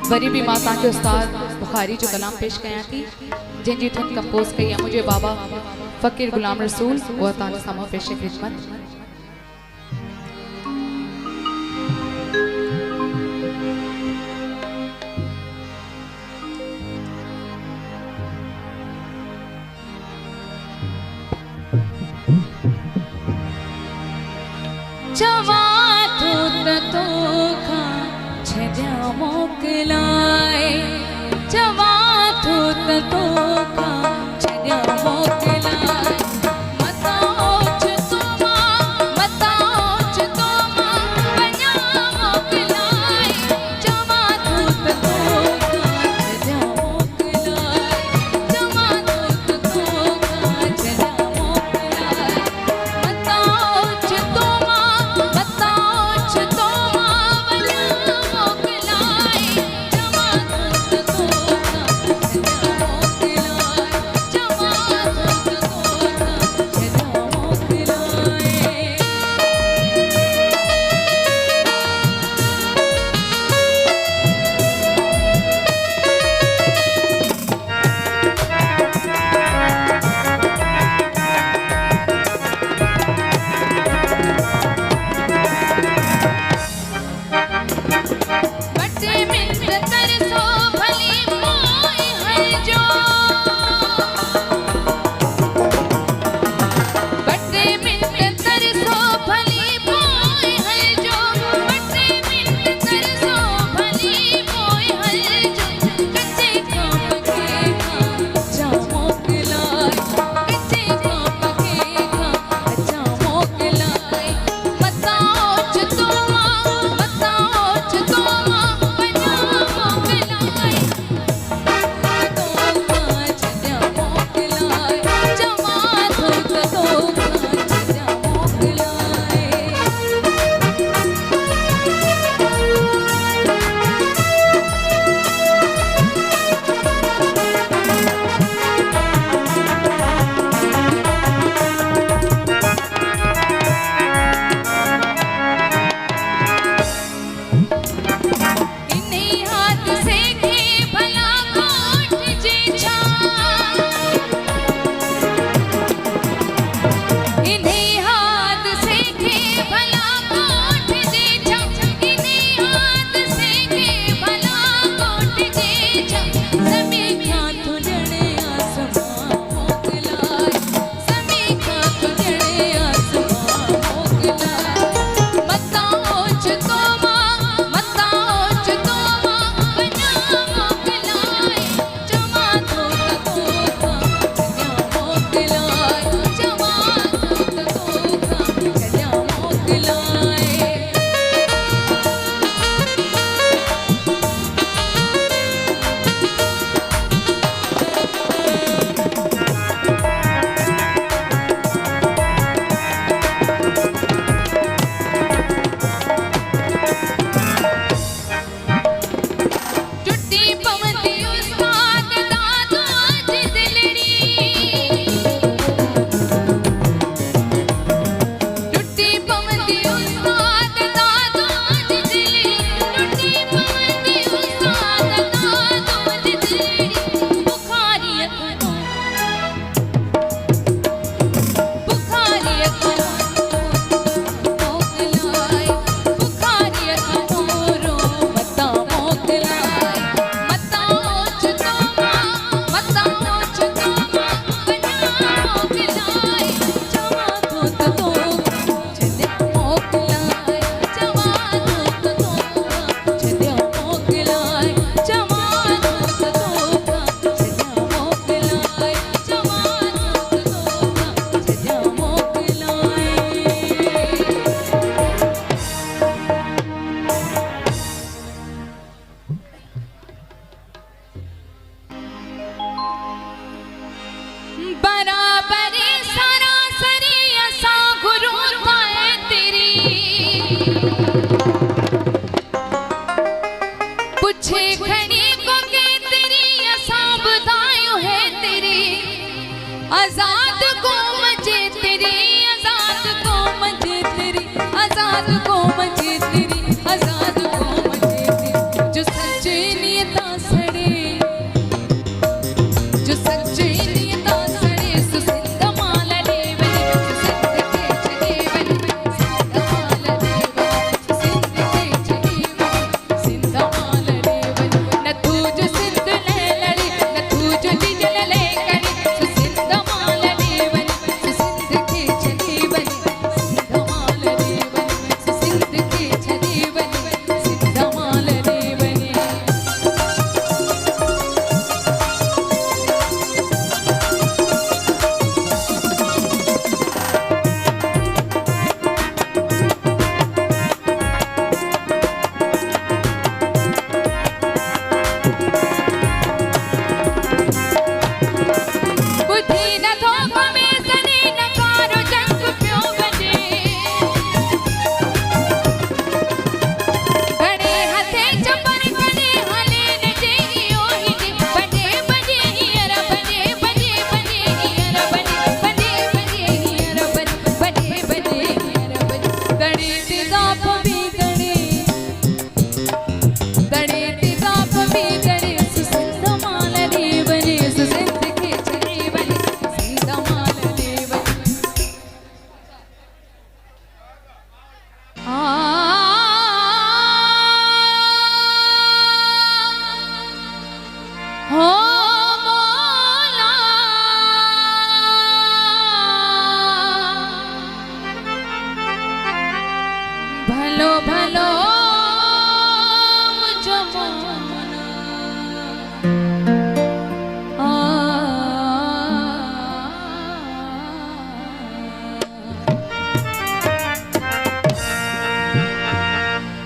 Worry भी मां तव्हांखे उस्ताद बुखारी जो कलाम पेश कयां थी जंहिंजी धुन कंपोज कई आहे मुंहिंजे बाबा फ़कीर गुलाम रसूल। उहा तव्हांजे साम्हूं पेश ख़िदमत। मोकलाए जवा थो त तोखा छॾिया मोकलाए मता ओछ तो मां वञा मोकलाए जवा थो त तोखा छॾिया मोकलाए जवा थो त तोखा छॾिया मोकलाए मता ओछ तो मां वञा मोकलाए जवा थो त तोखा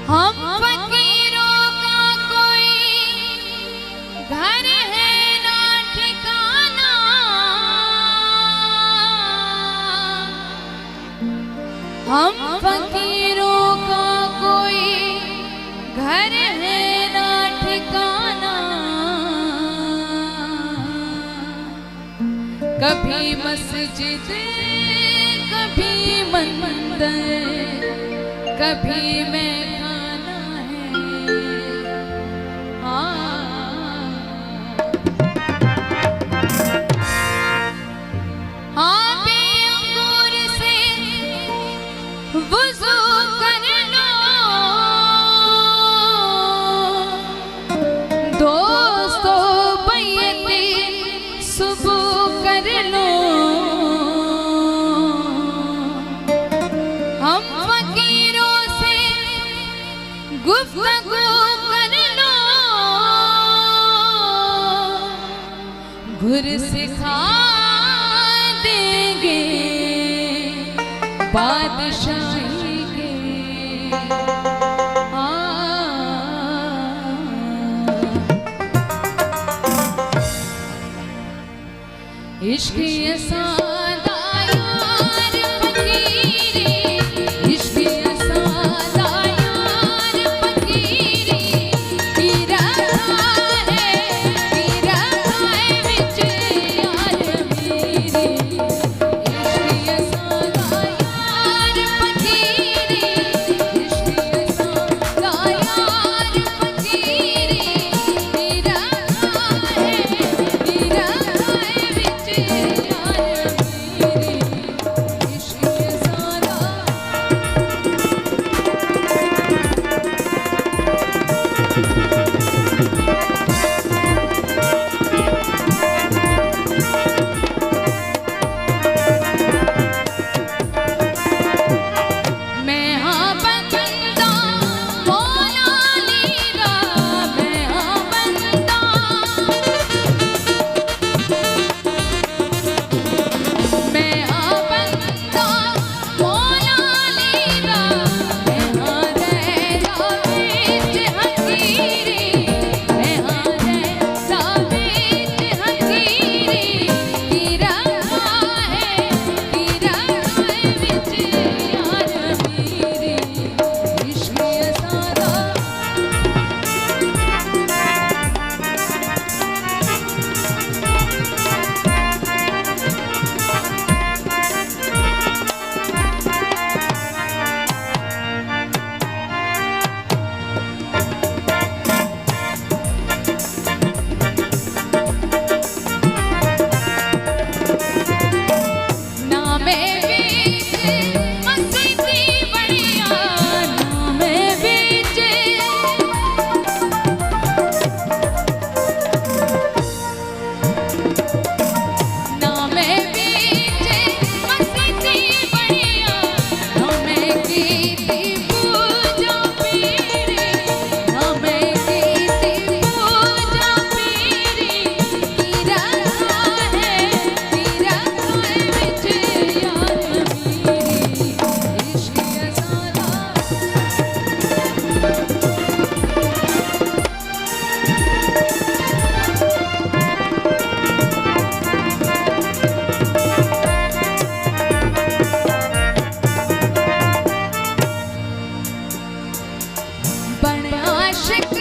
हम फकीरों का कोई घर है ना ठिकाना, हम फकीरों का कोई घर है ना ठिकाना। कभी मस्जिद कभी मंदिर कभी मैं खाना है। हाँ भी अंगूर से वुज़ू कर लो, दोस्तों बैयत सुबह कर लो। हम फकीरों से गुफ्तगू कर लो, घुर सिखा देंगे बादशाही के। इश्क ये सादा यार फकीरी, इश्क ये सादा यार फकीरी, पी रखा है विच यार मेरी। इश्क ये सादा यार फकीरी, इश्क ये सादा यार फकीरी, पी रखा है विच यार मेरी। इश्क ये सादा मैं हाँ बंदा मौला लीरा, मैं हाँ बंदा, मैं हाँ बंदा मौला लीरा, मैं हाँ रहता बीच हकीरी, मैं हाँ रहता बीच हकीरी, की रखा है विच यार मेरी। इश्क ये सादा ना मैं बीच मस्ती बढ़िया, ना मैं बीच, ना मैं बीच मस्ती बढ़िया, ना मैं कीती पूजा पीरी, ना मैं कीती पूजा पीरी, की रखा है विच यार मेरी। इश्क ये सादा बड़ा आशिक